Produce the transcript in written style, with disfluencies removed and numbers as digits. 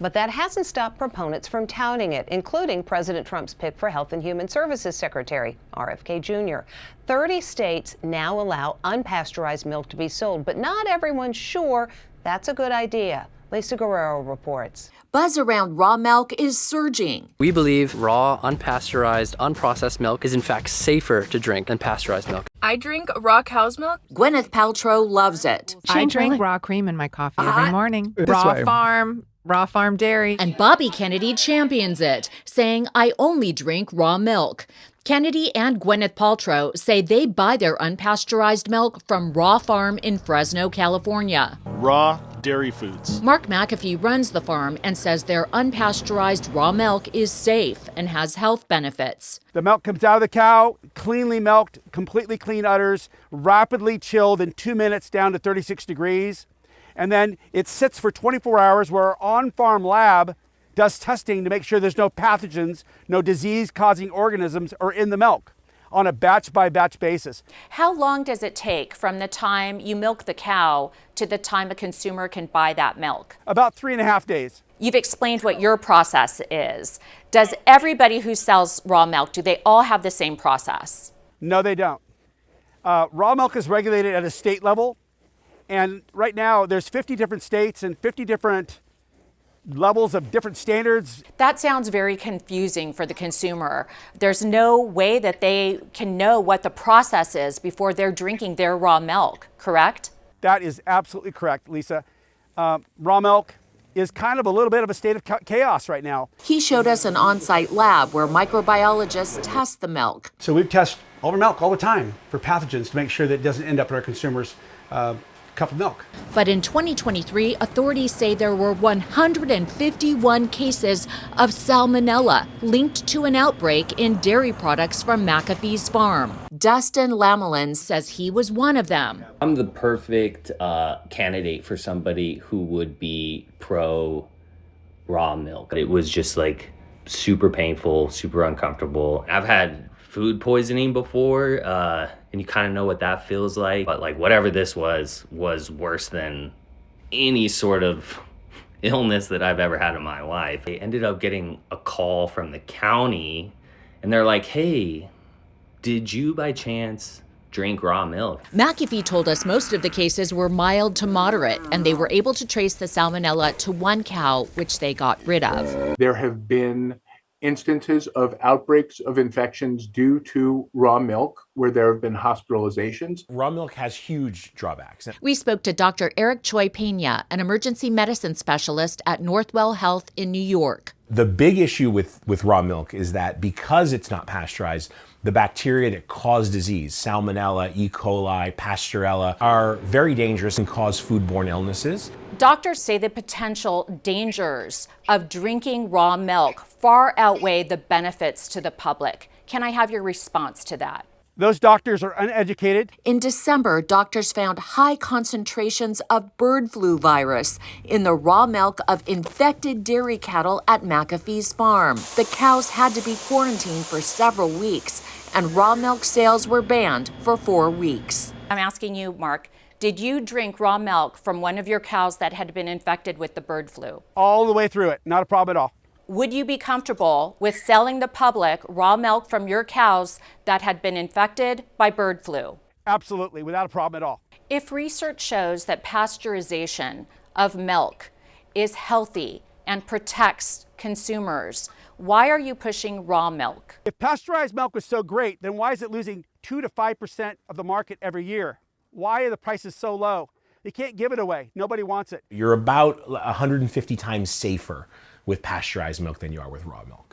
But that hasn't stopped proponents from touting it, including President Trump's pick for Health and Human Services Secretary, RFK Jr. 30 states now allow unpasteurized milk to be sold, but not everyone's sure that's a good idea. Lisa Guerrero reports. Buzz around raw milk is surging. We believe raw, unpasteurized, unprocessed milk is in fact safer to drink than pasteurized milk. I drink raw cow's milk. Gwyneth Paltrow loves it. I drink raw cream in my coffee every morning. Raw farm dairy. And Bobby Kennedy champions it, saying, I only drink raw milk. Kennedy and Gwenyth Paltrow say they buy their unpasteurized milk from Raw Farm in Fresno, California. Raw dairy foods. Mark McAfee runs the farm and says their unpasteurized raw milk is safe and has health benefits. The milk comes out of the cow, cleanly milked, completely clean udders, rapidly chilled in 2 minutes down to 36 degrees. And then it sits for 24 hours where our on-farm lab does testing to make sure there's no pathogens, no disease-causing organisms are in the milk on a batch-by-batch basis. How long does it take from the time you milk the cow to the time a consumer can buy that milk? About 3.5 days. You've explained what your process is. Does everybody who sells raw milk, do they all have the same process? No, they don't. Raw milk is regulated at a state level. And right now, there's 50 different states and 50 different levels of different standards. That sounds very confusing for the consumer. There's no way that they can know what the process is before they're drinking their raw milk, correct? That is absolutely correct, Lisa. Raw milk is kind of a little bit of a state of chaos right now. He showed us an on-site lab where microbiologists test the milk. So we test all our milk all the time for pathogens to make sure that it doesn't end up in our consumers' cup of milk. But in 2023, authorities say there were 151 cases of salmonella linked to an outbreak in dairy products from McAfee's farm. Dustin Lamelin says he was one of them. I'm the perfect candidate for somebody who would be pro raw milk. It was just like super painful, super uncomfortable. I've had food poisoning before, and you kind of know what that feels like. But like whatever this was worse than any sort of illness that I've ever had in my life. I ended up getting a call from the county, and they're like, hey, did you by chance drink raw milk? McAfee told us most of the cases were mild to moderate, and they were able to trace the salmonella to one cow, which they got rid of. There have been instances of outbreaks of infections due to raw milk where there have been hospitalizations. Raw milk has huge drawbacks. We spoke to Dr. Eric Choi Pena, an emergency medicine specialist at Northwell Health in New York. The big issue with raw milk is that because it's not pasteurized, the bacteria that cause disease, salmonella, E. coli, pasteurella, are very dangerous and cause foodborne illnesses. Doctors say the potential dangers of drinking raw milk far outweigh the benefits to the public. Can I have your response to that? Those doctors are uneducated. In December, doctors found high concentrations of bird flu virus in the raw milk of infected dairy cattle at McAfee's farm. The cows had to be quarantined for several weeks, and raw milk sales were banned for 4 weeks. I'm asking you, Mark, did you drink raw milk from one of your cows that had been infected with the bird flu? All the way through it, not a problem at all. Would you be comfortable with selling the public raw milk from your cows that had been infected by bird flu? Absolutely, without a problem at all. If research shows that pasteurization of milk is healthy and protects consumers, why are you pushing raw milk? If pasteurized milk was so great, then why is it losing 2 to 5% of the market every year? Why are the prices so low? They can't give it away. Nobody wants it. You're about 150 times safer with pasteurized milk than you are with raw milk.